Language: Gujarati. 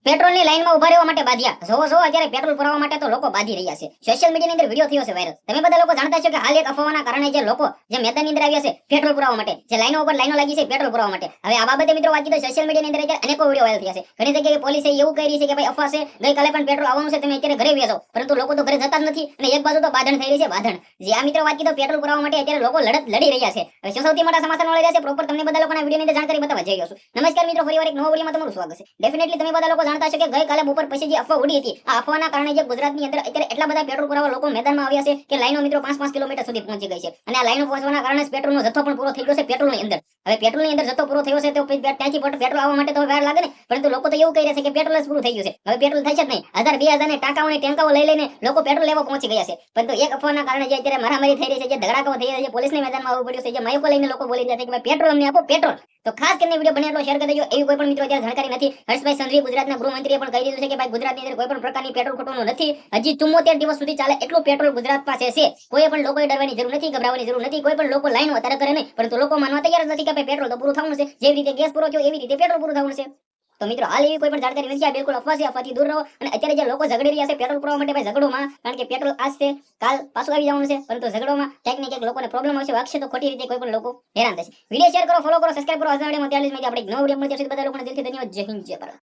પેટ્રોલની લાઈનમાં ઉભા રહેવા માટે બાંધ્યા. જોવો અત્યારે પેટ્રોલ પુરાવા માટે તો લોકો બાંધી રહ્યા છે. સોશિયલ મીડિયાની અંદર વિડીયો થયો છે વાયરલ. તમે બધા લોકો જાણતા છો કે હાલ એક અફવાના કારણે જે લોકો જે મેદાનની અંદર આવ્યા છે પેટ્રોલ પુરાવા માટે, જે લાઈનો ઉપર લાઈનો લાગી છે પેટ્રોલ પુરાવા માટે. હવે આ બાબતે મિત્રો વાત કીધું સોશિયલ મીડિયાની અંદર અત્યારે અનેકો વિડીયો વાયરલ થયા છે. ઘણી જગ્યાએ પોલીસે એવું કહી રહી છે કે ભાઈ અફવા છે, ગઈકાલે પણ પેટ્રોલ આવવાનું છે, તમે અત્યારે ઘરે બેસો. પરંતુ લોકો તો ઘરે જતા જ નથી અને એક બાજુ તો બાંધણ થઈ રહી છે બાંધણ. જે આ મિત્રો વાત કીધું પેટ્રોલ પુરાવા માટે અત્યારે લોકો લડત લડી રહ્યા છે. હવે સૌથી મોટા સમાચાર મળી રહ્યા છે પ્રોપર તમને બધા લોકોના વિડીયોની અંદર જાણકારી બતાવવા જઈ રહ્યો છું. નમસ્કાર મિત્રો, ફરીવાર એક નવો વિડીયોમાં તમારું સ્વાગત છે. ડેફિનેટલી તમે બધા લોકો જાણતા છો કે ગઈકાલે બપોર પછી જે અફવા ઉડી હતી, આ અફવાના કારણે જે ગુજરાતની અંદર અત્યારે એટલા બધા પેટ્રોલ પુરાવા લોકો મેદાનમાં આવ્યા છે કે લાઈનો મિત્રો 5-5 કિલોમીટર સુધી પહોંચી ગઈ છે. અને આ લાઈનો પહોંચવાના કારણે પેટ્રોલનો જથ્થો પણ પૂરો થઈ ગયો છે પેટ્રોલની અંદર. હવે પેટ્રોલની અંદર જથ્થો પૂરો થયો છે તો ત્યાંથી પેટ્રોલ આવવા માટે તો વાર લાગે ને. પરંતુ લોકો તો એવું કહી રહ્યા છે કે પેટ્રોલ જ પૂરું થઈ ગયું છે, હવે પેટ્રોલ થશે જ નહીં. 1000-2000 ને ટાંકાઓની ટેંકાઓ લઈ લઈને લોકો પેટ્રોલ લેવા પહોંચી ગયા છે. પરંતુ એક અફવાના કારણે જે અત્યારે મારામારી થઈ રહી છે, જે ધડાકાઓ થઈ રહ્યા છે, પોલીસને મેદાનમાં આવવું પડ્યું છે, જે માઇકો લઈને લોકો બોલી રહ્યા છે કે ભાઈ પેટ્રોલ અમને આપો પેટ્રોલ. તો ખાસ કરીને વિડીયો બને એટલો શેર કરી દેજો. એવી કોઈ પણ મિત્રો અત્યારે જાણકારી નથી. હર્ષભાઈ સંઘવી ગુજરાતના ગૃહમંત્રીએ પણ કહી દીધું છે કે ભાઈ ગુજરાતની અંદર કોઈ પણ પ્રકારની પેટ્રોલ ખોટવાનું નથી. હજી 74 દિવસ સુધી ચાલે એટલું પેટ્રોલ ગુજરાત પાસે છે. કોઈ પણ લોકોએ ડરવાની જરૂર નથી, ગભરાવાની જરૂર નથી. કોઈ પણ લોકો લાઈનો અત્યારે કરે નહીં, પરંતુ લોકો માનવા તૈયાર જ નથી કે ભાઈ પેટ્રોલ તો પૂરું થવાનું છે. જેવી રીતે ગેસ પૂરો થયો એવી રીતે પેટ્રોલ પૂરું થવાનું છે. તો મિત્રો હાલ એવી કોઈ પણ જાણકારી નથી. આ બિલકુલ અફવા છે, અફવાથી દૂર રહો. અને અત્યારે જે લોકો ઝઘડી રહ્યા છે પેટ્રોલ પુરાવા માટે ભાઈ ઝઘડોમાં, કારણ કે પેટ્રોલ આજ છે કાલ પાછું આવી જવાનું છે, પરંતુ ઝઘડોમાં ક્યાંક ને ક્યાંક લોકોને પ્રોબ્લેમ આવશે, વાગશે તો ખોટી રીતે કોઈ પણ લોકો હેરાન થશે. વિડીયો શેર કરો, ફોલો કરો, સબસ્ક્રાઇબ કરો. આજના વિડીયોમાં 43 મિનિટ આપણે એક નવો વિડીયો મળી જશે. બધા લોકોને દિલથી ધન્યવાદ. જય હિન્દ, જય ભારત.